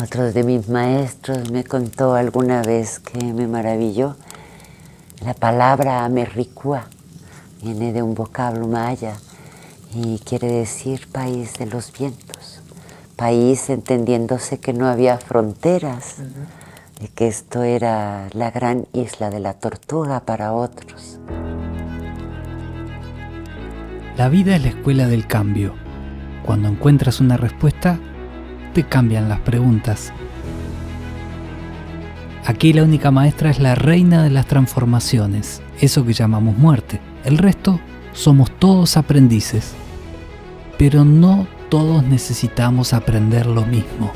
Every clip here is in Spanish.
Otro de mis maestros me contó alguna vez que me maravilló. La palabra Amerricúa viene de un vocablo maya y quiere decir país de los vientos. País entendiéndose que no había fronteras, de que esto era la gran isla de la tortuga para otros. La vida es la escuela del cambio. Cuando encuentras una respuesta, te cambian las preguntas. Aquí la única maestra es la reina de las transformaciones, eso que llamamos muerte. El resto somos todos aprendices. Pero no todos necesitamos aprender lo mismo.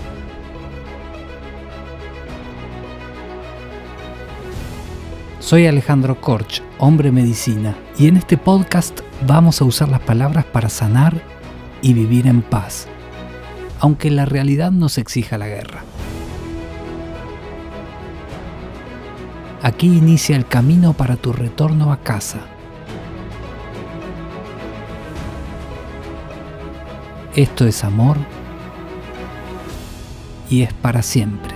Soy Alejandro Korch, hombre medicina, y en este podcast vamos a usar las palabras para sanar y vivir en paz, aunque la realidad nos exija la guerra. Aquí inicia el camino para tu retorno a casa. Esto es amor y es para siempre.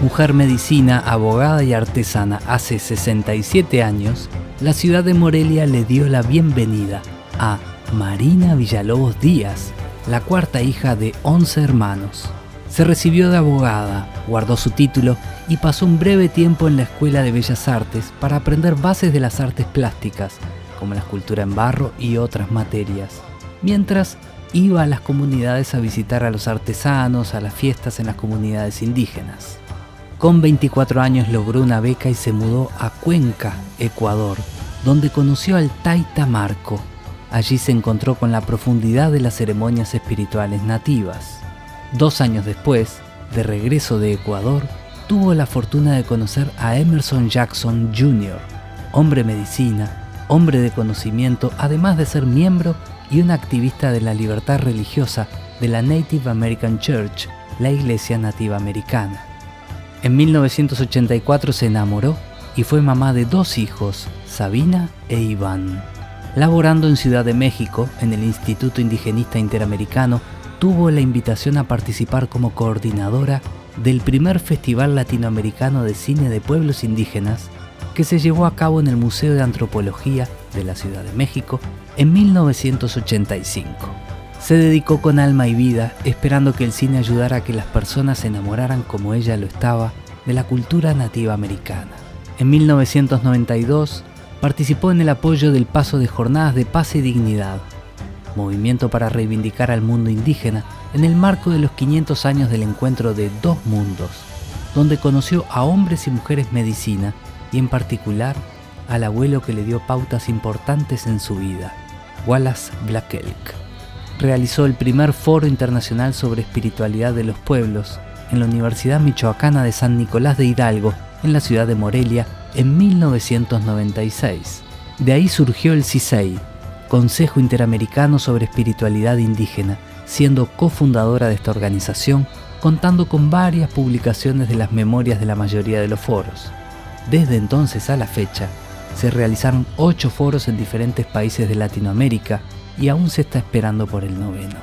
Mujer medicina, abogada y artesana, hace 67 años, la ciudad de Morelia le dio la bienvenida a Marina Villalobos Díaz, la cuarta hija de 11 hermanos. Se recibió de abogada, guardó su título y pasó un breve tiempo en la Escuela de Bellas Artes para aprender bases de las artes plásticas, como la escultura en barro y otras materias, mientras iba a las comunidades a visitar a los artesanos, a las fiestas en las comunidades indígenas. Con 24 años logró una beca y se mudó a Cuenca, Ecuador, donde conoció al Taita Marco. Allí se encontró con la profundidad de las ceremonias espirituales nativas. 2 años después, de regreso de Ecuador, tuvo la fortuna de conocer a Emerson Jackson Jr., hombre medicina, hombre de conocimiento, además de ser miembro y un activista de la libertad religiosa de la Native American Church, la iglesia nativa americana. En 1984 se enamoró y fue mamá de 2 hijos, Sabina e Iván. Laborando en Ciudad de México, en el Instituto Indigenista Interamericano, tuvo la invitación a participar como coordinadora del primer Festival Latinoamericano de Cine de Pueblos Indígenas que se llevó a cabo en el Museo de Antropología de la Ciudad de México en 1985. Se dedicó con alma y vida, esperando que el cine ayudara a que las personas se enamoraran como ella lo estaba de la cultura nativa americana. En 1992 participó en el apoyo del Paso de Jornadas de Paz y Dignidad, movimiento para reivindicar al mundo indígena en el marco de los 500 años del encuentro de 2 mundos, donde conoció a hombres y mujeres medicina y en particular al abuelo que le dio pautas importantes en su vida, Wallace Black Elk. Realizó el primer foro internacional sobre espiritualidad de los pueblos en la Universidad Michoacana de San Nicolás de Hidalgo, en la ciudad de Morelia, en 1996. De ahí surgió el CISEI, Consejo Interamericano sobre Espiritualidad Indígena, siendo cofundadora de esta organización, contando con varias publicaciones de las memorias de la mayoría de los foros. Desde entonces a la fecha, se realizaron 8 foros en diferentes países de Latinoamérica y aún se está esperando por el 9º.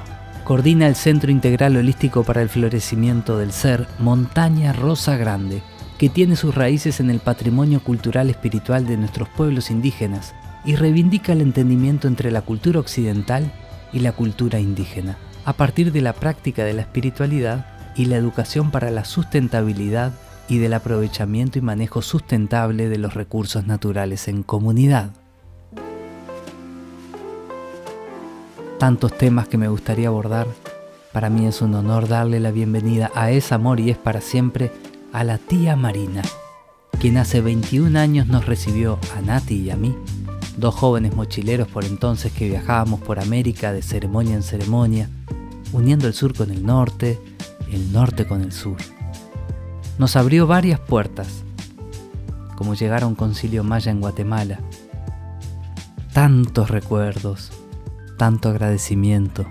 Coordina el Centro Integral Holístico para el Florecimiento del Ser, Montaña Rosa Grande, que tiene sus raíces en el patrimonio cultural espiritual de nuestros pueblos indígenas y reivindica el entendimiento entre la cultura occidental y la cultura indígena, a partir de la práctica de la espiritualidad y la educación para la sustentabilidad y del aprovechamiento y manejo sustentable de los recursos naturales en comunidad. Tantos temas que me gustaría abordar. Para mí es un honor darle la bienvenida a Es Amor y Es para Siempre a la tía Marina, quien hace 21 años nos recibió a Nati y a mí, 2 jóvenes mochileros por entonces que viajábamos por América de ceremonia en ceremonia, uniendo el sur con el norte con el sur. Nos abrió varias puertas, como llegar a un concilio maya en Guatemala. Tantos recuerdos, tanto agradecimiento,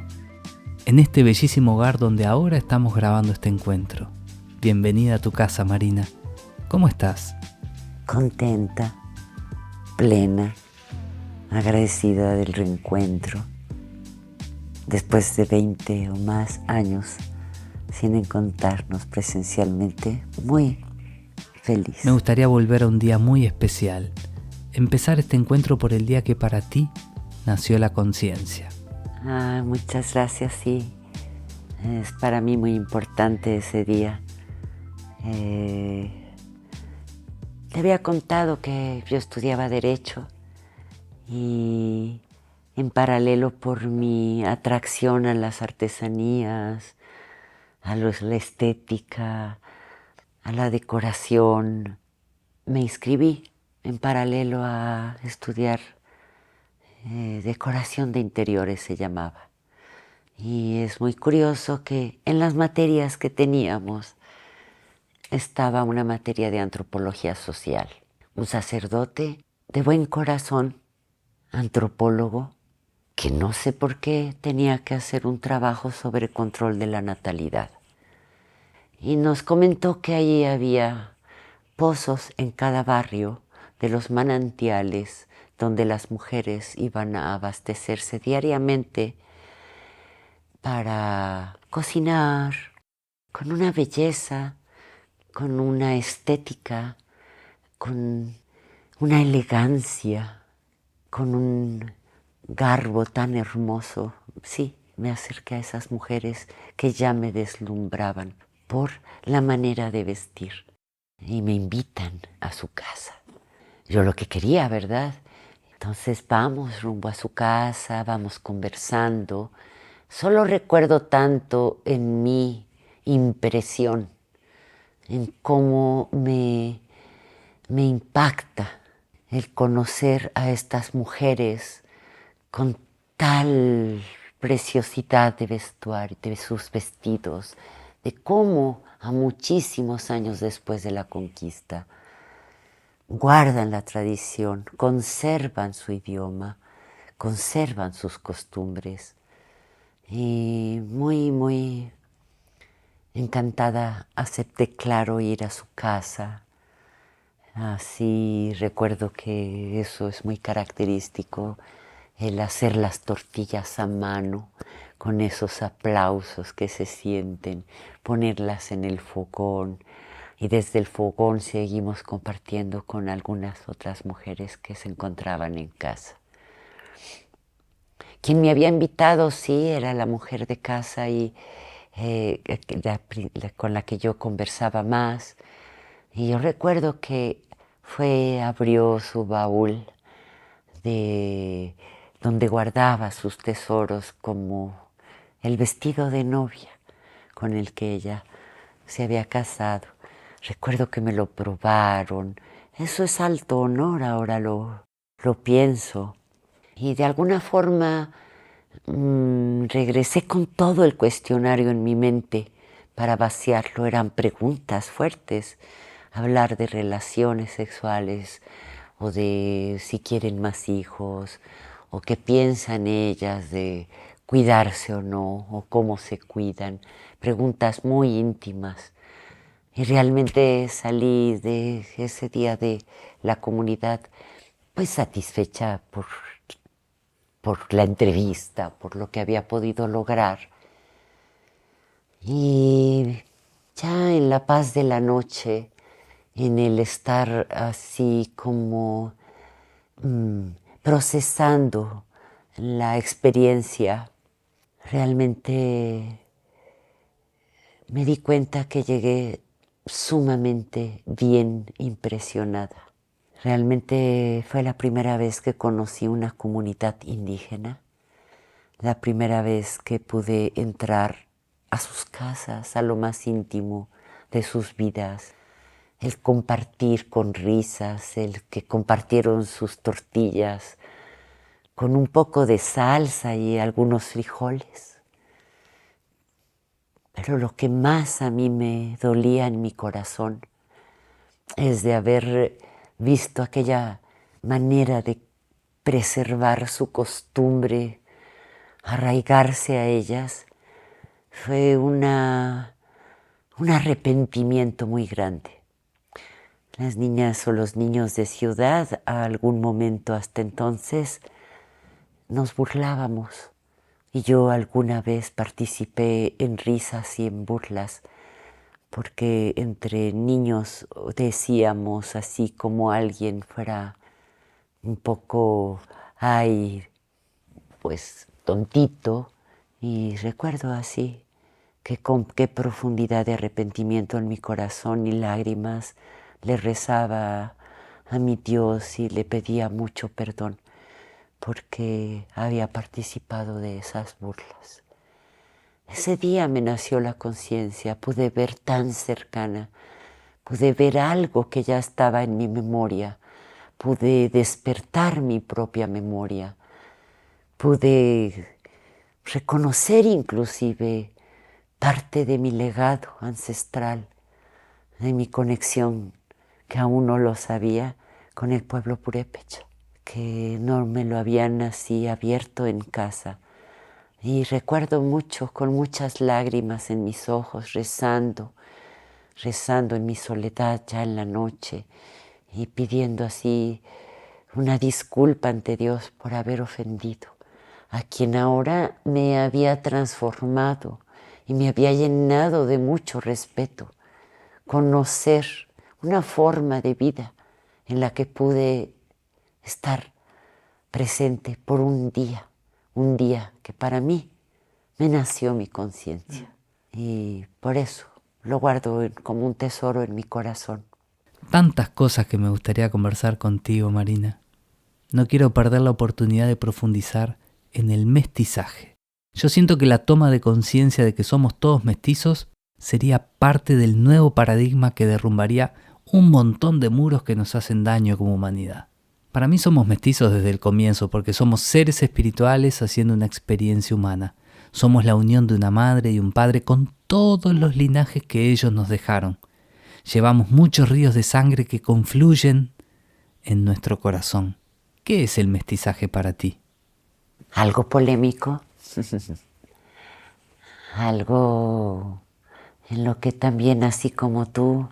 en este bellísimo hogar donde ahora estamos grabando este encuentro. Bienvenida a tu casa, Marina. ¿Cómo estás? Contenta, plena, agradecida del reencuentro. Después de 20 o más años sin encontrarnos presencialmente, muy feliz. Me gustaría volver a un día muy especial. Empezar este encuentro por el día que para ti nació la conciencia. Muchas gracias, sí. Es para mí muy importante ese día. Te había contado que yo estudiaba Derecho y en paralelo por mi atracción a las artesanías, a la estética, a la decoración, me inscribí en paralelo a estudiar decoración de interiores, se llamaba. Y es muy curioso que en las materias que teníamos estaba una materia de antropología social. Un sacerdote de buen corazón, antropólogo, que no sé por qué tenía que hacer un trabajo sobre control de la natalidad. Y nos comentó que allí había pozos en cada barrio de los manantiales donde las mujeres iban a abastecerse diariamente para cocinar con una belleza, con una estética, con una elegancia, con un garbo tan hermoso. Sí, me acerqué a esas mujeres que ya me deslumbraban por la manera de vestir y me invitan a su casa. Yo lo que quería, ¿verdad? Entonces vamos rumbo a su casa, vamos conversando. Solo recuerdo tanto en mi impresión, en cómo me impacta el conocer a estas mujeres con tal preciosidad de vestuario, de sus vestidos, de cómo a muchísimos años después de la conquista guardan la tradición, conservan su idioma, conservan sus costumbres. Y muy encantada acepté, claro, ir a su casa. Así recuerdo que eso es muy característico, el hacer las tortillas a mano, con esos aplausos que se sienten, ponerlas en el fogón, y desde el fogón seguimos compartiendo con algunas otras mujeres que se encontraban en casa. Quien me había invitado, sí, era la mujer de casa y con la que yo conversaba más. Y yo recuerdo que abrió su baúl de donde guardaba sus tesoros, como el vestido de novia con el que ella se había casado. Recuerdo que me lo probaron. Eso es alto honor, ahora lo pienso. Y de alguna forma regresé con todo el cuestionario en mi mente para vaciarlo. Eran preguntas fuertes. Hablar de relaciones sexuales o de si quieren más hijos o qué piensan ellas de cuidarse o no o cómo se cuidan. Preguntas muy íntimas. Y realmente salí de ese día de la comunidad pues satisfecha por la entrevista, por lo que había podido lograr. Y ya en la paz de la noche, en el estar así como procesando la experiencia, realmente me di cuenta que llegué sumamente bien impresionada. Realmente fue la primera vez que conocí una comunidad indígena, la primera vez que pude entrar a sus casas, a lo más íntimo de sus vidas, el compartir con risas, el que compartieron sus tortillas con un poco de salsa y algunos frijoles. Pero lo que más a mí me dolía en mi corazón es de haber visto aquella manera de preservar su costumbre, arraigarse a ellas. Fue un arrepentimiento muy grande. Las niñas o los niños de ciudad, a algún momento hasta entonces, nos burlábamos Y yo alguna vez participé en risas y en burlas, porque entre niños decíamos así como alguien fuera un poco, ay, pues tontito, y recuerdo así que con qué profundidad de arrepentimiento en mi corazón y lágrimas le rezaba a mi Dios y le pedía mucho perdón porque había participado de esas burlas. Ese día me nació la conciencia, pude ver tan cercana, pude ver algo que ya estaba en mi memoria, pude despertar mi propia memoria, pude reconocer inclusive parte de mi legado ancestral, de mi conexión, que aún no lo sabía, con el pueblo purépecha, que no me lo habían así abierto en casa. Y recuerdo mucho, con muchas lágrimas en mis ojos, rezando en mi soledad ya en la noche y pidiendo así una disculpa ante Dios por haber ofendido a quien ahora me había transformado y me había llenado de mucho respeto. Conocer una forma de vida en la que pude estar presente por un día que para mí me nació mi conciencia. Y por eso lo guardo como un tesoro en mi corazón. Tantas cosas que me gustaría conversar contigo, Marina. No quiero perder la oportunidad de profundizar en el mestizaje. Yo siento que la toma de conciencia de que somos todos mestizos sería parte del nuevo paradigma que derrumbaría un montón de muros que nos hacen daño como humanidad. Para mí somos mestizos desde el comienzo porque somos seres espirituales haciendo una experiencia humana. Somos la unión de una madre y un padre con todos los linajes que ellos nos dejaron. Llevamos muchos ríos de sangre que confluyen en nuestro corazón. ¿Qué es el mestizaje para ti? Algo polémico, algo en lo que también, así como tú,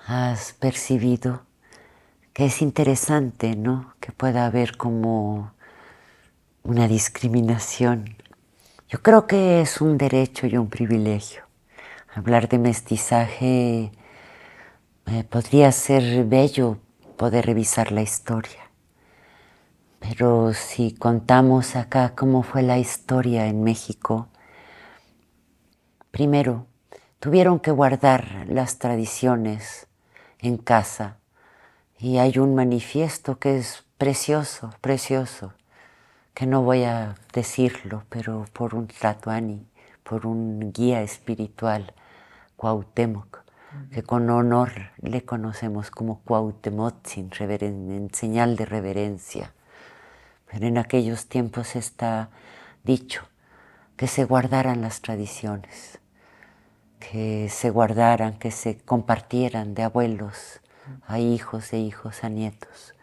has percibido que es interesante, ¿no? Que pueda haber como una discriminación. Yo creo que es un derecho y un privilegio. Hablar de mestizaje podría ser bello poder revisar la historia. Pero si contamos acá cómo fue la historia en México, primero tuvieron que guardar las tradiciones en casa y hay un manifiesto que es precioso, precioso, que no voy a decirlo, pero por un tlatoani, por un guía espiritual, Cuauhtémoc, que con honor le conocemos como Cuauhtemotzin, en señal de reverencia. Pero en aquellos tiempos está dicho que se guardaran las tradiciones, que se guardaran, que se compartieran de abuelos a hijos, de hijos a nietos,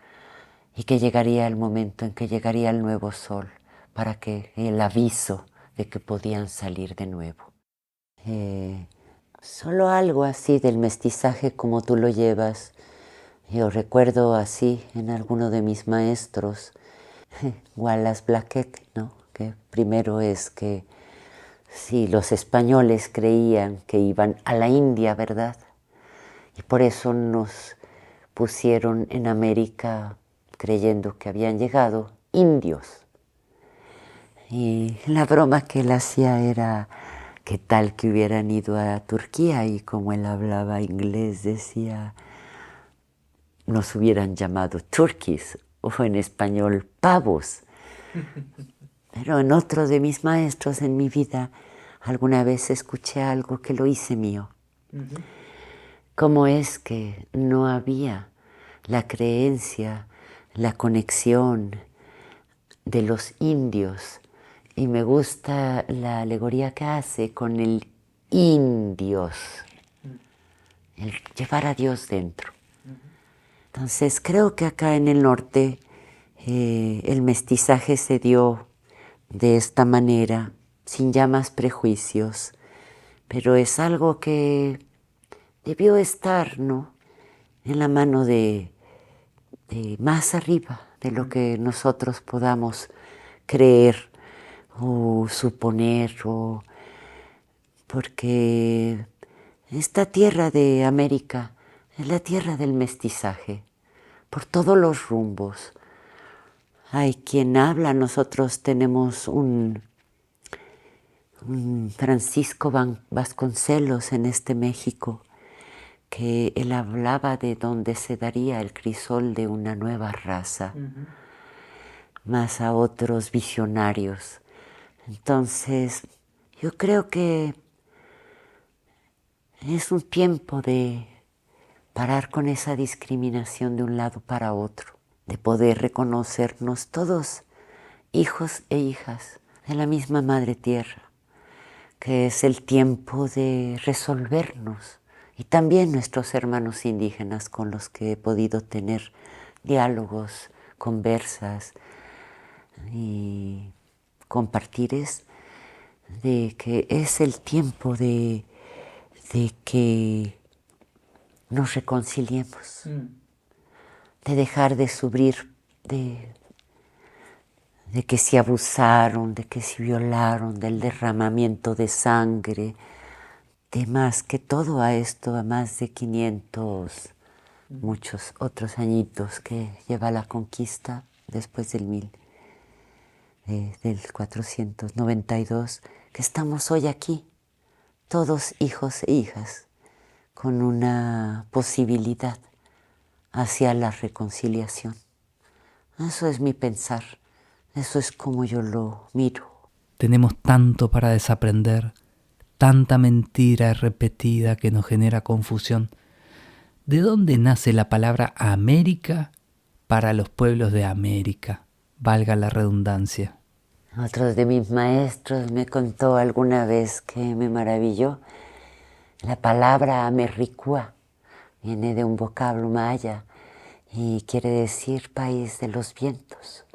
y que llegaría el momento en que llegaría el nuevo sol para que el aviso de que podían salir de nuevo. Solo algo así del mestizaje como tú lo llevas, yo recuerdo así en alguno de mis maestros, Wallace Blackett, ¿no? Que primero es que sí, los españoles creían que iban a la India, ¿verdad? Y por eso nos pusieron en América creyendo que habían llegado indios. Y la broma que él hacía era que tal que hubieran ido a Turquía y como él hablaba inglés decía, nos hubieran llamado turkeys o en español pavos. Pero en otro de mis maestros en mi vida alguna vez escuché algo que lo hice mío. Cómo es que no había la creencia, la conexión de los indios. Y me gusta la alegoría que hace con el indios, el llevar a Dios dentro. Entonces creo que acá en el norte el mestizaje se dio de esta manera, sin ya más prejuicios, pero es algo que debió estar, ¿no?, en la mano de más arriba de lo que nosotros podamos creer o suponer, o porque esta tierra de América es la tierra del mestizaje, por todos los rumbos. Hay quien habla, nosotros tenemos un Francisco Vasconcelos en este México, que él hablaba de donde se daría el crisol de una nueva raza, más a otros visionarios. Entonces, yo creo que es un tiempo de parar con esa discriminación de un lado para otro, de poder reconocernos todos hijos e hijas de la misma Madre Tierra, que es el tiempo de resolvernos, y también nuestros hermanos indígenas con los que he podido tener diálogos, conversas y compartires, de que es el tiempo de que nos reconciliemos, de dejar de sufrir, de que si abusaron, de que si violaron, del derramamiento de sangre, de más que todo a esto, a más de 500, muchos otros añitos que lleva la conquista después del 492, que estamos hoy aquí, todos hijos e hijas, con una posibilidad hacia la reconciliación. Eso es mi pensar, eso es como yo lo miro. Tenemos tanto para desaprender, tanta mentira repetida que nos genera confusión. ¿De dónde nace la palabra América para los pueblos de América? Valga la redundancia. Otro de mis maestros me contó alguna vez que me maravilló. La palabra Amerricúa viene de un vocablo maya y quiere decir país de los vientos.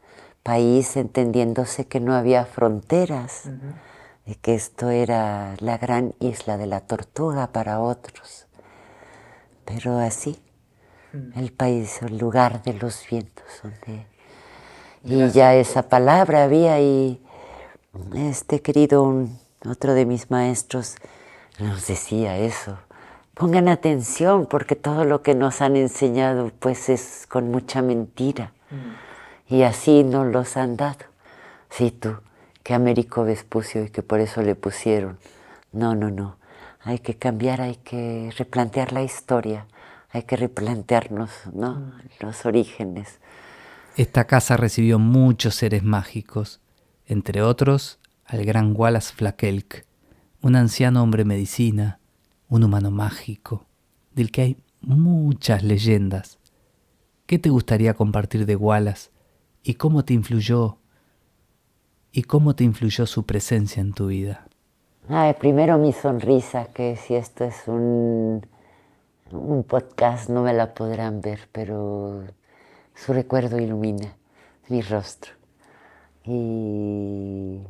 País entendiéndose que no había fronteras, de que esto era la gran isla de la tortuga para otros. Pero así, el país, el lugar de los vientos. Y ya esa palabra había, y otro de mis maestros nos decía eso. Pongan atención porque todo lo que nos han enseñado pues es con mucha mentira. Y así nos los han dado. Sí, tú, que Américo Vespucio y que por eso le pusieron. No. Hay que cambiar, hay que replantear la historia, hay que replantearnos, ¿no? Los orígenes. Esta casa recibió muchos seres mágicos, entre otros al gran Wallace Flakelk, un anciano hombre medicina, un humano mágico, del que hay muchas leyendas. ¿Qué te gustaría compartir de Wallace y cómo te influyó su presencia en tu vida? Primero mi sonrisa, que si esto es un podcast no me la podrán ver, pero su recuerdo ilumina mi rostro. Y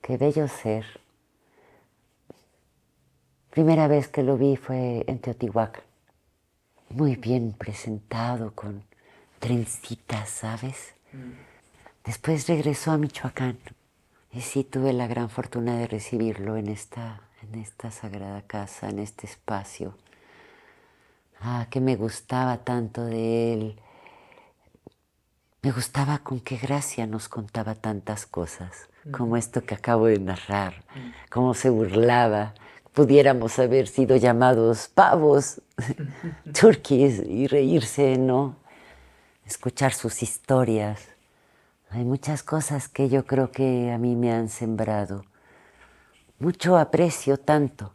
qué bello ser. Primera vez que lo vi fue en Teotihuacán, muy bien presentado, con trencitas, ¿sabes? Después regresó a Michoacán y sí tuve la gran fortuna de recibirlo en esta sagrada casa, en este espacio. Que me gustaba tanto de él. Me gustaba con qué gracia nos contaba tantas cosas, como esto que acabo de narrar, cómo se burlaba. Pudiéramos haber sido llamados pavos, turkeys, y reírse, ¿no? Escuchar sus historias. Hay muchas cosas que yo creo que a mí me han sembrado. Mucho aprecio tanto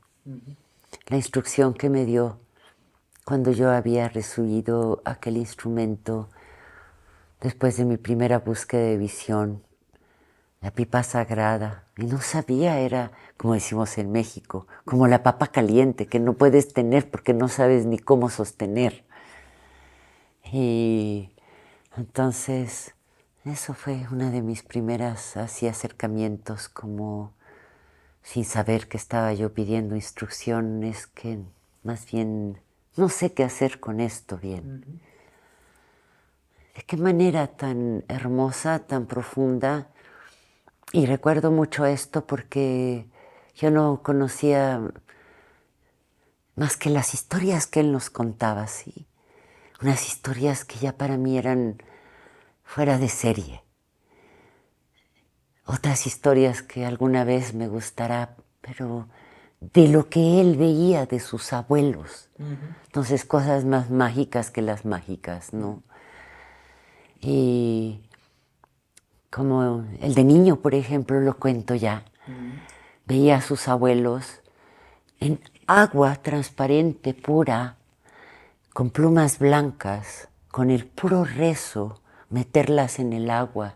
la instrucción que me dio cuando yo había recibido aquel instrumento después de mi primera búsqueda de visión, la pipa sagrada. Y no sabía, era, como decimos en México, como la papa caliente que no puedes tener porque no sabes ni cómo sostener. Y entonces, eso fue una de mis primeras acercamientos, como sin saber que estaba yo pidiendo instrucciones, que más bien no sé qué hacer con esto bien. De qué manera tan hermosa, tan profunda, Y recuerdo mucho esto porque yo no conocía más que las historias que él nos contaba, ¿sí? Unas historias que ya para mí eran fuera de serie. Otras historias que alguna vez me gustará, pero de lo que él veía de sus abuelos. Entonces, cosas más mágicas que las mágicas, ¿no? Y como el de niño, por ejemplo, lo cuento ya. Veía a sus abuelos en agua transparente, pura, con plumas blancas, con el puro rezo, meterlas en el agua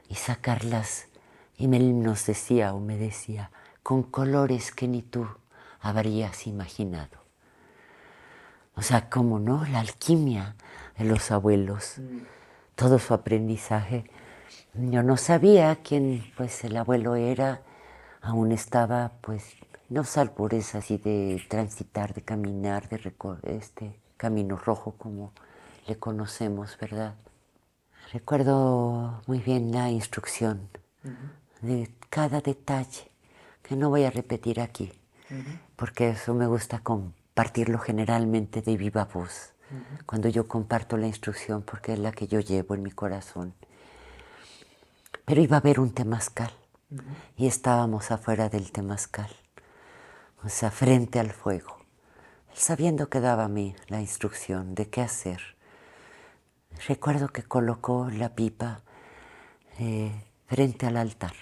y sacarlas. Y él nos decía o me decía, con colores que ni tú habrías imaginado. O sea, cómo no, la alquimia de los abuelos, todo su aprendizaje. Yo no sabía quién pues el abuelo era, aún estaba pues en los albores así de transitar, de caminar, de este camino rojo como le conocemos, ¿verdad? Recuerdo muy bien la instrucción de cada detalle, que no voy a repetir aquí, porque eso me gusta compartirlo generalmente de viva voz, cuando yo comparto la instrucción, porque es la que yo llevo en mi corazón. Pero iba a haber un temazcal, y estábamos afuera del temazcal, o sea, frente al fuego, sabiendo que daba a mí la instrucción de qué hacer. Recuerdo que colocó la pipa frente al altar.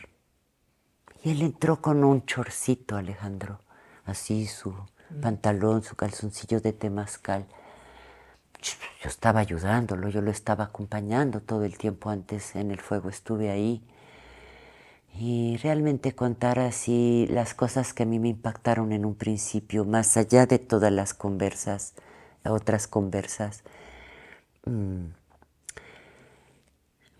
Y él entró con un chorcito, Alejandro, así su pantalón, su calzoncillo de temazcal. Yo estaba ayudándolo, yo lo estaba acompañando todo el tiempo antes en el fuego, estuve ahí. Y realmente contar así las cosas que a mí me impactaron en un principio, más allá de todas las conversas, otras conversas,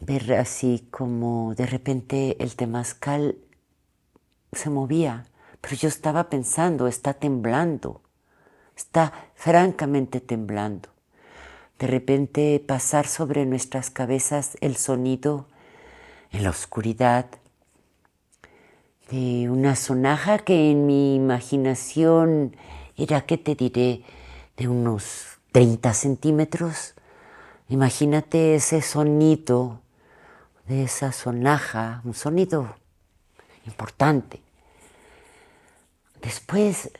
ver así como de repente el temazcal se movía, pero yo estaba pensando, está temblando, está francamente temblando. De repente pasar sobre nuestras cabezas el sonido en la oscuridad de una sonaja que en mi imaginación era, ¿qué te diré?, de unos 30 centímetros. Imagínate ese sonido de esa sonaja, un sonido importante. Después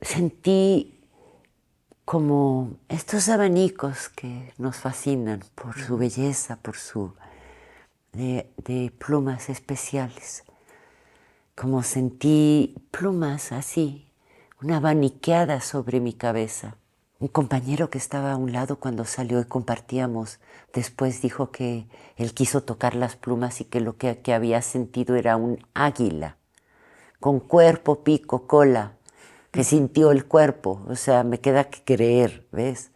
sentí como estos abanicos que nos fascinan por su belleza, por su de plumas especiales. Como sentí plumas así, una abaniqueada sobre mi cabeza. Un compañero que estaba a un lado cuando salió y compartíamos, después dijo que él quiso tocar las plumas y que lo que había sentido era un águila, con cuerpo, pico, cola, que sintió el cuerpo. O sea, me queda que creer, ¿ves?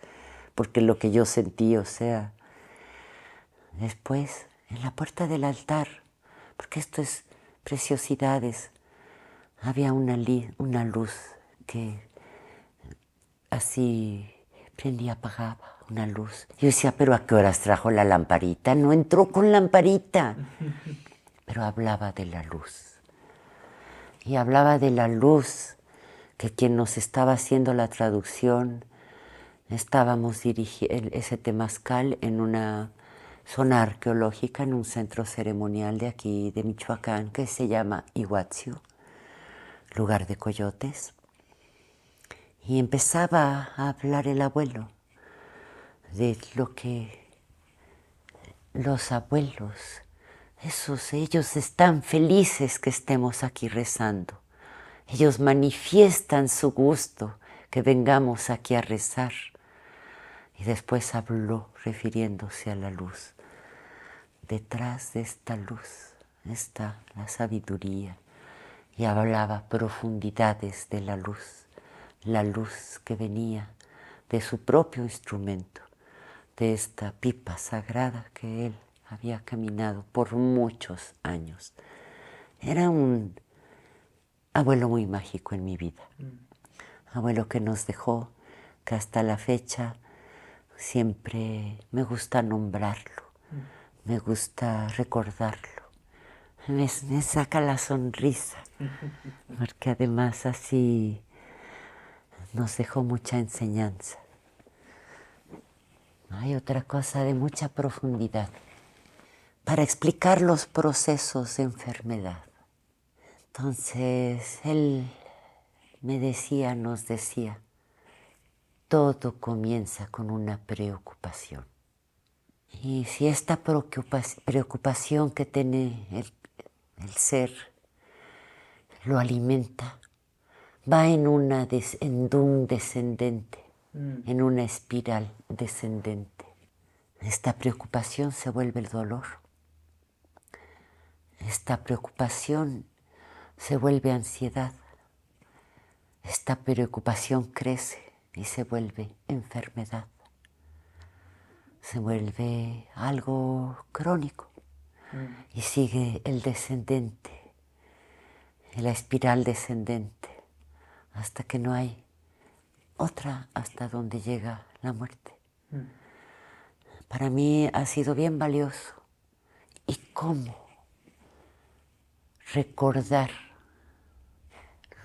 Porque lo que yo sentí, o sea. Después, en la puerta del altar, porque esto es preciosidades, había una luz que así prendía, apagaba, una luz. Yo decía, ¿pero a qué horas trajo la lamparita? No entró con lamparita. Pero hablaba de la luz. Y hablaba de la luz que quien nos estaba haciendo la traducción, estábamos dirigiendo ese temazcal en una zona arqueológica, en un centro ceremonial de aquí, de Michoacán, que se llama Iguazio, lugar de coyotes. Y empezaba a hablar el abuelo de lo que los abuelos, ellos están felices que estemos aquí rezando. Ellos manifiestan su gusto que vengamos aquí a rezar. Y después habló refiriéndose a la luz. Detrás de esta luz está la sabiduría. Y hablaba profundidades de la luz que venía de su propio instrumento, de esta pipa sagrada que él había caminado por muchos años. Era un abuelo muy mágico en mi vida. Abuelo que nos dejó, que hasta la fecha siempre me gusta nombrarlo, me gusta recordarlo. me saca la sonrisa, porque además así nos dejó mucha enseñanza. Hay otra cosa de mucha profundidad para explicar los procesos de enfermedad. Entonces, él nos decía, todo comienza con una preocupación. Y si esta preocupación que tiene el ser lo alimenta, va en un descendente, en una espiral descendente. Esta preocupación se vuelve el dolor. Esta preocupación se vuelve ansiedad. Esta preocupación crece y se vuelve enfermedad. Se vuelve algo crónico y sigue el descendente, la espiral descendente, hasta que no hay otra, hasta donde llega la muerte. Para mí ha sido bien valioso. ¿Y cómo recordar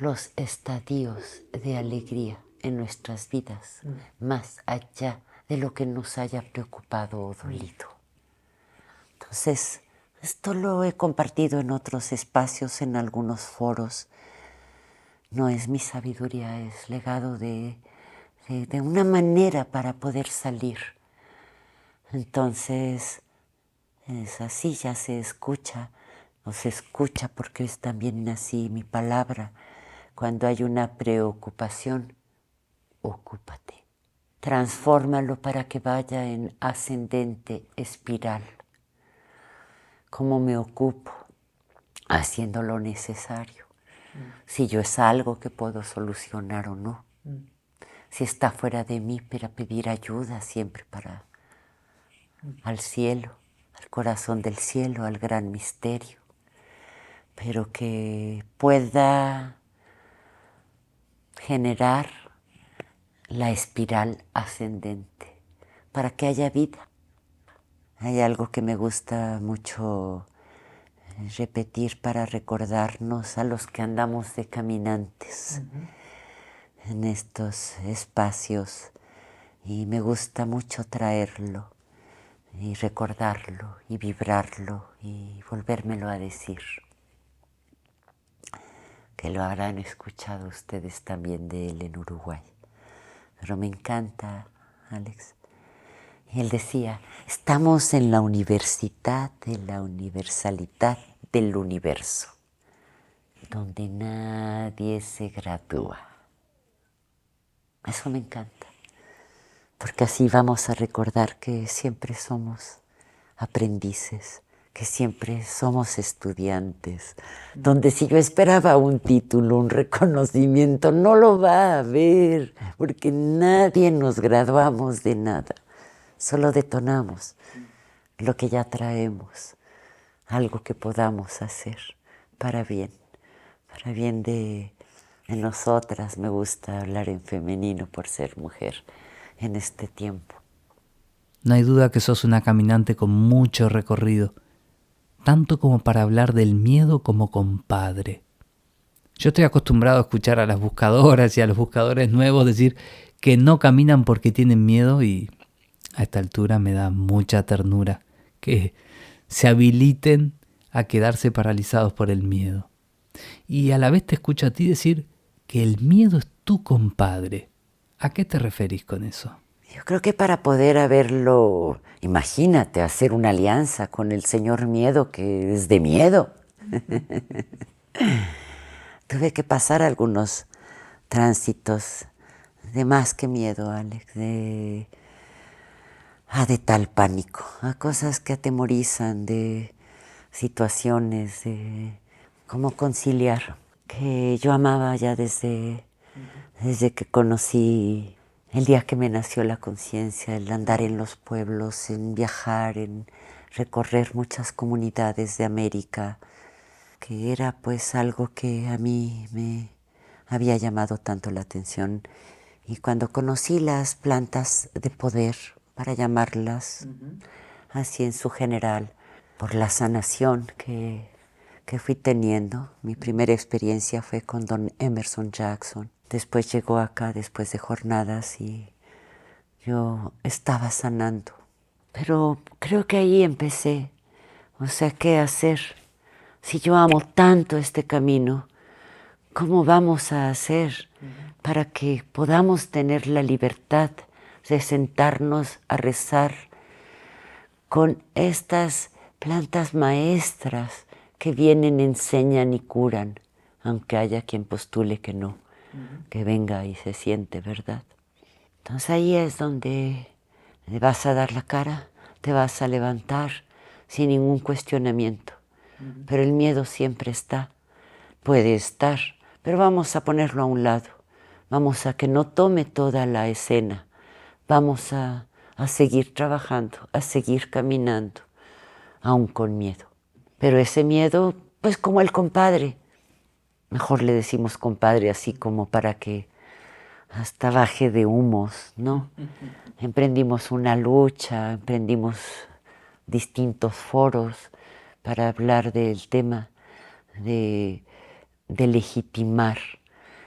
los estadios de alegría en nuestras vidas, más allá de lo que nos haya preocupado o dolido? Entonces, esto lo he compartido en otros espacios, en algunos foros. No es mi sabiduría, es legado de una manera para poder salir. Entonces, es así, ya se escucha porque es también así mi palabra. Cuando hay una preocupación, ocúpate. Transfórmalo para que vaya en ascendente espiral. ¿Cómo me ocupo? Haciendo lo necesario. Si yo es algo que puedo solucionar o no. Si está fuera de mí, para pedir ayuda siempre al cielo, al corazón del cielo, al gran misterio. Pero que pueda generar la espiral ascendente para que haya vida. Hay algo que me gusta mucho repetir para recordarnos a los que andamos de caminantes en estos espacios, y me gusta mucho traerlo y recordarlo y vibrarlo y volvérmelo a decir. Que lo habrán escuchado ustedes también de él en Uruguay. Pero me encanta, Alex. Y él decía, estamos en la universidad de la universalidad del universo, donde nadie se gradúa. Eso me encanta, porque así vamos a recordar que siempre somos aprendices, que siempre somos estudiantes, donde si yo esperaba un título, un reconocimiento, no lo va a haber, porque nadie nos graduamos de nada, solo detonamos lo que ya traemos, algo que podamos hacer para bien de nosotras. Me gusta hablar en femenino por ser mujer en este tiempo. No hay duda que sos una caminante con mucho recorrido, tanto como para hablar del miedo como compadre. Yo estoy acostumbrado a escuchar a las buscadoras y a los buscadores nuevos decir que no caminan porque tienen miedo, y a esta altura me da mucha ternura que se habiliten a quedarse paralizados por el miedo. Y a la vez te escucho a ti decir que el miedo es tu compadre. ¿A qué te referís con eso? Yo creo que para poder haberlo, imagínate, hacer una alianza con el señor miedo, que es de miedo. Tuve que pasar algunos tránsitos de más que miedo, Alex, de tal pánico, a cosas que atemorizan, de situaciones, de cómo conciliar, que yo amaba ya desde que conocí, el día que me nació la conciencia, el andar en los pueblos, en viajar, en recorrer muchas comunidades de América, que era pues algo que a mí me había llamado tanto la atención. Y cuando conocí las plantas de poder, para llamarlas así en su general, por la sanación que que fui teniendo. Mi primera experiencia fue con don Emerson Jackson. Después llegó acá, después de jornadas, y yo estaba sanando. Pero creo que ahí empecé. O sea, ¿qué hacer? Si yo amo tanto este camino, ¿cómo vamos a hacer para que podamos tener la libertad de sentarnos a rezar con estas plantas maestras que vienen, enseñan y curan, aunque haya quien postule que no, que venga y se siente, ¿verdad? Entonces ahí es donde te vas a dar la cara, te vas a levantar sin ningún cuestionamiento. Pero el miedo siempre está, puede estar, pero vamos a ponerlo a un lado. Vamos a que no tome toda la escena. Vamos a seguir trabajando, a seguir caminando, aún con miedo. Pero ese miedo, pues como el compadre, mejor le decimos compadre así como para que hasta baje de humos, ¿no? Emprendimos una lucha, emprendimos distintos foros para hablar del tema de legitimar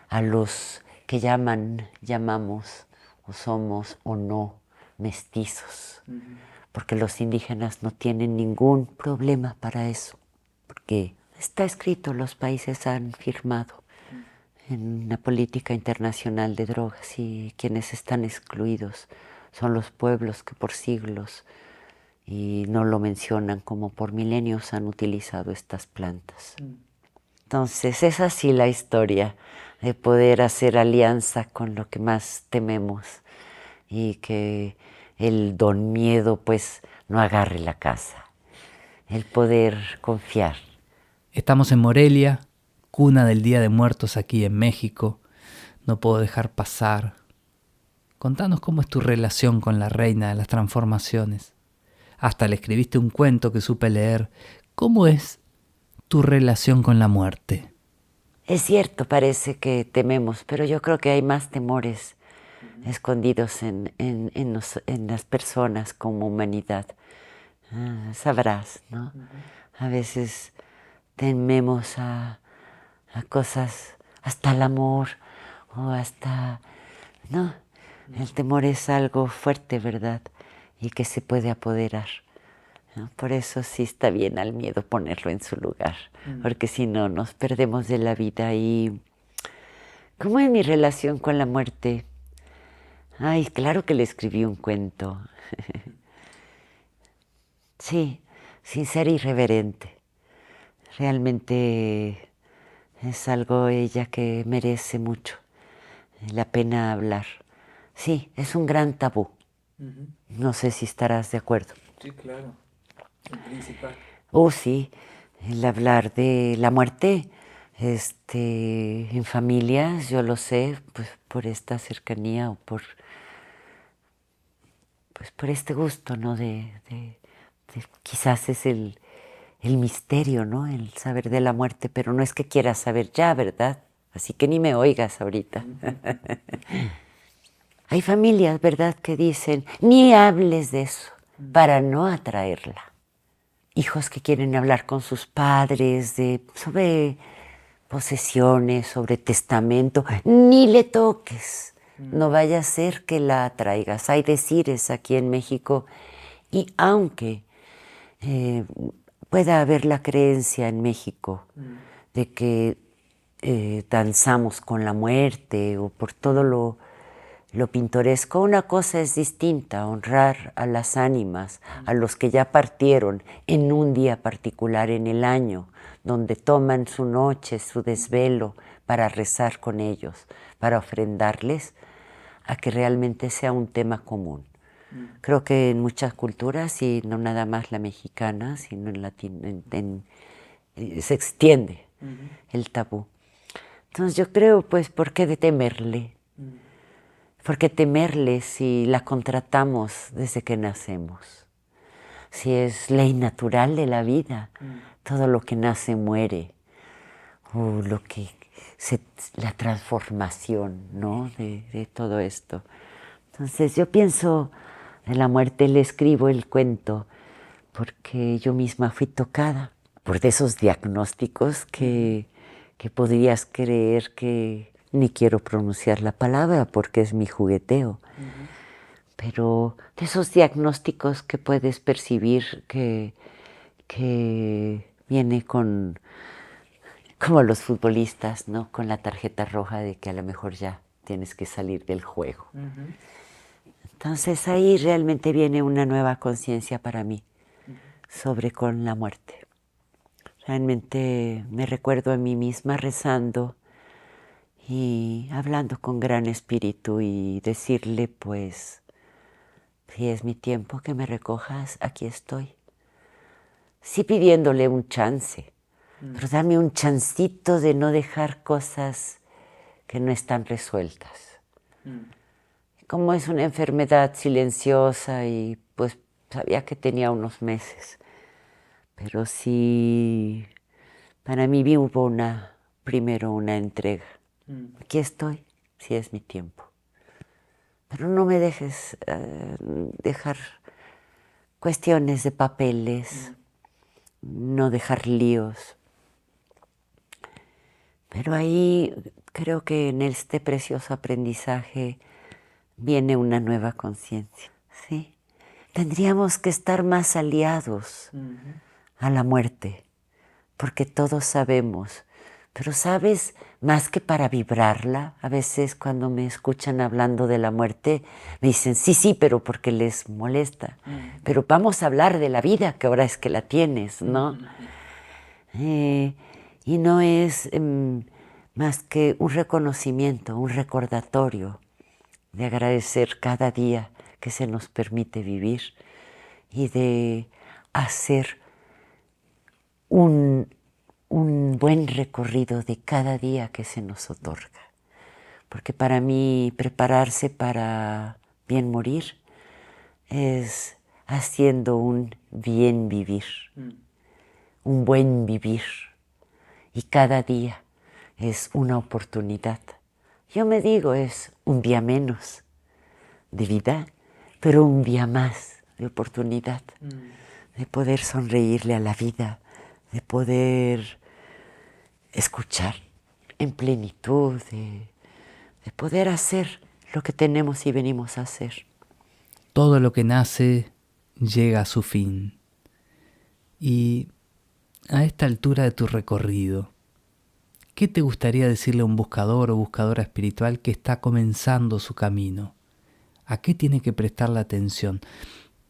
a los que llamamos o somos o no mestizos, porque los indígenas no tienen ningún problema para eso, porque está escrito, los países han firmado en la política internacional de drogas y quienes están excluidos son los pueblos que por siglos, y no lo mencionan como por milenios, han utilizado estas plantas. Entonces es así la historia de poder hacer alianza con lo que más tememos y que el don miedo pues no agarre la casa, el poder confiar. Estamos en Morelia, cuna del Día de Muertos aquí en México. No puedo dejar pasar. Contanos cómo es tu relación con la reina de las transformaciones. Hasta le escribiste un cuento que supe leer. ¿Cómo es tu relación con la muerte? Es cierto, parece que tememos, pero yo creo que hay más temores escondidos en las personas como humanidad. Sabrás, ¿no? A veces tememos a cosas, hasta el amor o hasta... No, el temor es algo fuerte, ¿verdad? Y que se puede apoderar, ¿no? Por eso sí está bien al miedo ponerlo en su lugar, porque si no nos perdemos de la vida. Y ¿cómo es mi relación con la muerte? Ay, claro que le escribí un cuento. Sí, sin ser irreverente. Realmente es algo ella que merece mucho la pena hablar. Sí, es un gran tabú. No sé si estarás de acuerdo. Sí, claro. El principal. Oh, sí, el hablar de la muerte en familias, yo lo sé, pues por esta cercanía o por este gusto, ¿no? Quizás es el misterio, ¿no? El saber de la muerte, pero no es que quieras saber ya, ¿verdad? Así que ni me oigas ahorita. Hay familias, ¿verdad?, que dicen, ni hables de eso, para no atraerla. Hijos que quieren hablar con sus padres sobre posesiones, sobre testamento, ni le toques. No vaya a ser que la atraigas. Hay decires aquí en México, y aunque pueda haber la creencia en México de que danzamos con la muerte o por todo lo pintoresco, una cosa es distinta, honrar a las ánimas, a los que ya partieron en un día particular en el año, donde toman su noche, su desvelo para rezar con ellos, para ofrendarles, a que realmente sea un tema común. Creo que en muchas culturas, y no nada más la mexicana, sino se extiende el tabú. Entonces yo creo, pues, ¿por qué de temerle? ¿Por qué temerle si la contratamos desde que nacemos? Si es ley natural de la vida, todo lo que nace muere, o la transformación, ¿no?, de todo esto. Entonces yo pienso en la muerte, le escribo el cuento porque yo misma fui tocada por de esos diagnósticos que podrías creer que ni quiero pronunciar la palabra porque es mi jugueteo. Pero de esos diagnósticos que puedes percibir que viene con, como los futbolistas, ¿no? Con la tarjeta roja de que a lo mejor ya tienes que salir del juego. Entonces ahí realmente viene una nueva conciencia para mí sobre con la muerte. Realmente me recuerdo a mí misma rezando y hablando con gran espíritu y decirle, pues, si es mi tiempo que me recojas, aquí estoy. Sí pidiéndole un chance, pero dame un chancito de no dejar cosas que no están resueltas. Como es una enfermedad silenciosa y pues sabía que tenía unos meses, pero sí, para mí hubo primero una entrega. Aquí estoy, si es mi tiempo. Pero no me dejes dejar cuestiones de papeles, no dejar líos. Pero ahí creo que en este precioso aprendizaje viene una nueva conciencia, ¿sí? Tendríamos que estar más aliados a la muerte, porque todos sabemos. Pero ¿sabes? Más que para vibrarla, a veces cuando me escuchan hablando de la muerte, me dicen, sí, pero porque les molesta. Pero vamos a hablar de la vida, que ahora es que la tienes, ¿no? Y no es más que un reconocimiento, un recordatorio de agradecer cada día que se nos permite vivir y de hacer un buen recorrido de cada día que se nos otorga. Porque para mí prepararse para bien morir es haciendo un bien vivir, un buen vivir. Y cada día es una oportunidad. Yo me digo, es un día menos de vida, pero un día más de oportunidad, de poder sonreírle a la vida, de poder escuchar en plenitud, de poder hacer lo que tenemos y venimos a hacer. Todo lo que nace llega a su fin. Y a esta altura de tu recorrido, ¿qué te gustaría decirle a un buscador o buscadora espiritual que está comenzando su camino? ¿A qué tiene que prestarle atención?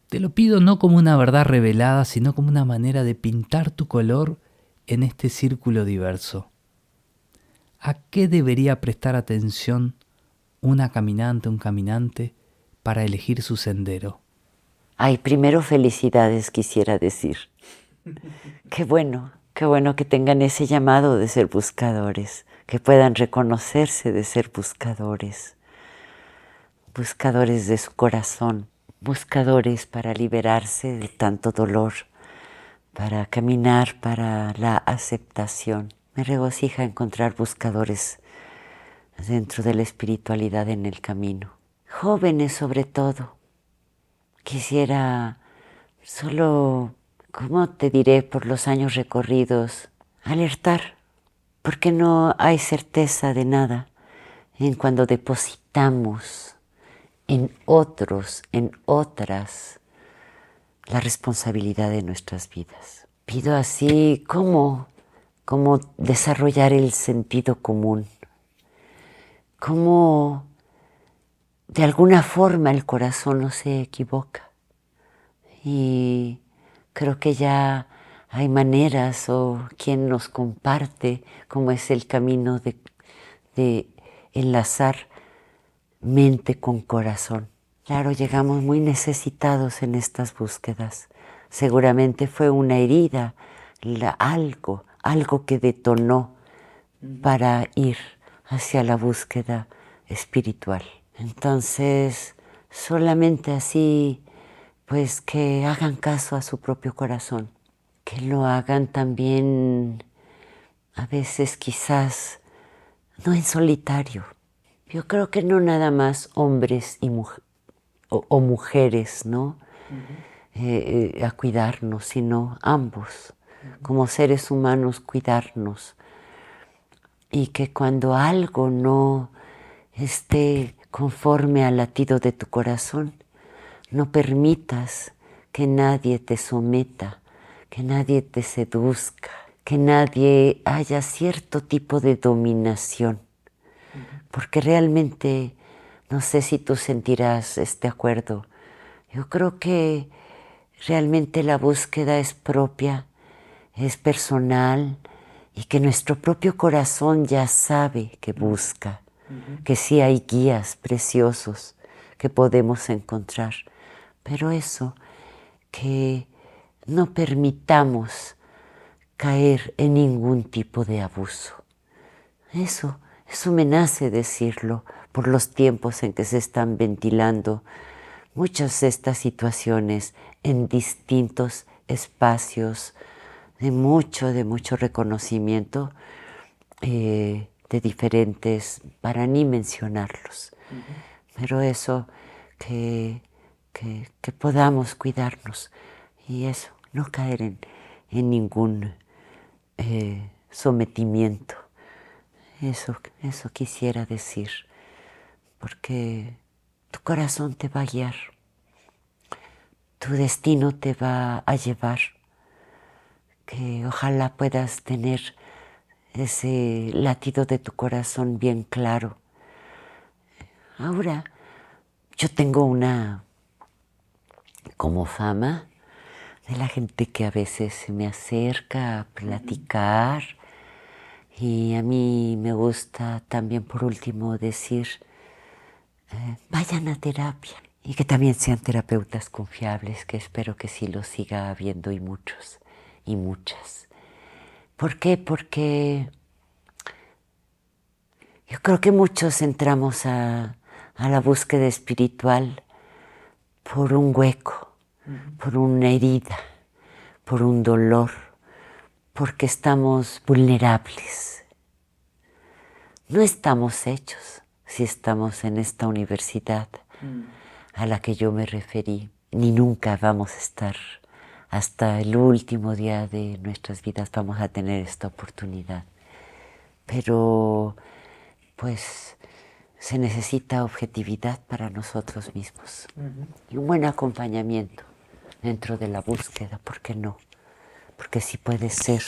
Te lo pido no como una verdad revelada, sino como una manera de pintar tu color en este círculo diverso. ¿A qué debería prestar atención una caminante, un caminante, para elegir su sendero? Ay, primero felicidades quisiera decir. Qué bueno que tengan ese llamado de ser buscadores, que puedan reconocerse de ser buscadores, buscadores de su corazón, buscadores para liberarse de tanto dolor, para caminar para la aceptación. Me regocija encontrar buscadores dentro de la espiritualidad en el camino. Jóvenes sobre todo. Quisiera solo, ¿cómo te diré? Por los años recorridos, alertar, porque no hay certeza de nada en cuando depositamos en otros, en otras, la responsabilidad de nuestras vidas. Pido así cómo desarrollar el sentido común, cómo de alguna forma el corazón no se equivoca. Y creo que ya hay maneras o quien nos comparte cómo es el camino de enlazar mente con corazón. Claro, llegamos muy necesitados en estas búsquedas. Seguramente fue una herida, algo que detonó para ir hacia la búsqueda espiritual. Entonces, solamente así, pues que hagan caso a su propio corazón, que lo hagan también a veces quizás no en solitario. Yo creo que no nada más hombres y o mujeres, ¿no? A cuidarnos, sino ambos. como seres humanos, cuidarnos. Y que cuando algo no esté conforme al latido de tu corazón, no permitas que nadie te someta, que nadie te seduzca, que nadie haya cierto tipo de dominación. Porque realmente, no sé si tú sentirás este acuerdo, yo creo que realmente la búsqueda es propia, es personal, y que nuestro propio corazón ya sabe que busca, que sí hay guías preciosos que podemos encontrar. Pero eso, que no permitamos caer en ningún tipo de abuso. Eso me nace decirlo por los tiempos en que se están ventilando muchas de estas situaciones en distintos espacios de mucho reconocimiento de diferentes, para ni mencionarlos. Pero eso, que podamos cuidarnos y eso, no caer en ningún sometimiento. Eso quisiera decir, porque tu corazón te va a guiar, tu destino te va a llevar, que ojalá puedas tener ese latido de tu corazón bien claro. Ahora, yo tengo una como fama de la gente que a veces se me acerca a platicar, y a mí me gusta también, por último, decir, vayan a terapia, y que también sean terapeutas confiables, que espero que sí los siga habiendo, y muchos y muchas. ¿Por qué? Porque yo creo que muchos entramos a la búsqueda espiritual por un hueco, por una herida, por un dolor, porque estamos vulnerables. No estamos hechos si estamos en esta universidad a la que yo me referí, ni nunca vamos a estar. Hasta el último día de nuestras vidas vamos a tener esta oportunidad. Pero, pues, se necesita objetividad para nosotros mismos. Y un buen acompañamiento dentro de la búsqueda, ¿por qué no? Porque sí puede ser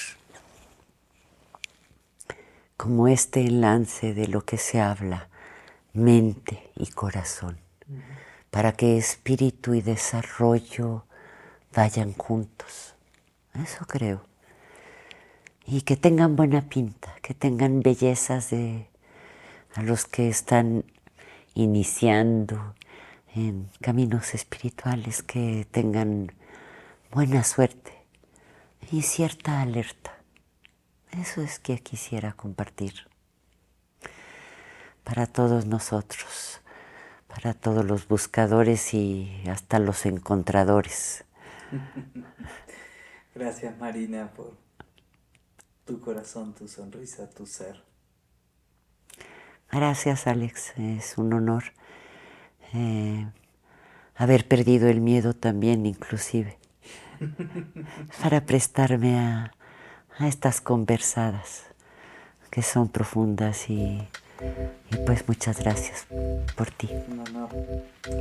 como este enlace de lo que se habla, mente y corazón, para que espíritu y desarrollo vayan juntos. Eso creo. Y que tengan buena pinta, que tengan bellezas a los que están iniciando en caminos espirituales, que tengan buena suerte y cierta alerta. Eso es que quisiera compartir para todos nosotros, para todos los buscadores y hasta los encontradores. Gracias, Marina, por tu corazón, tu sonrisa, tu ser. Gracias, Alex. Es un honor haber perdido el miedo también, inclusive, para prestarme a estas conversadas que son profundas, y pues muchas gracias por ti. Un honor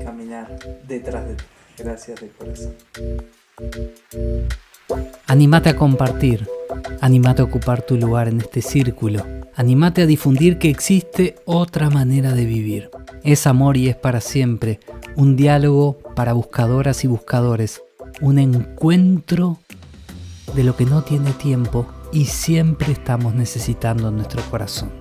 caminar detrás de ti. Gracias de corazón. Anímate a compartir, anímate a ocupar tu lugar en este círculo, anímate a difundir que existe otra manera de vivir. Es amor y es para siempre, un diálogo para buscadoras y buscadores, un encuentro de lo que no tiene tiempo y siempre estamos necesitando en nuestro corazón.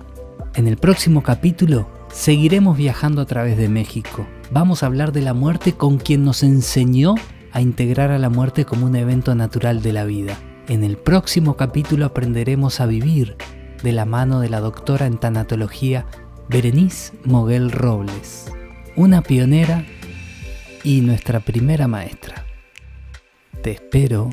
En el próximo capítulo seguiremos viajando a través de México. Vamos a hablar de la muerte con quien nos enseñó a integrar a la muerte como un evento natural de la vida. En el próximo capítulo aprenderemos a vivir de la mano de la doctora en tanatología Berenice Moguel Robles, una pionera y nuestra primera maestra. Te espero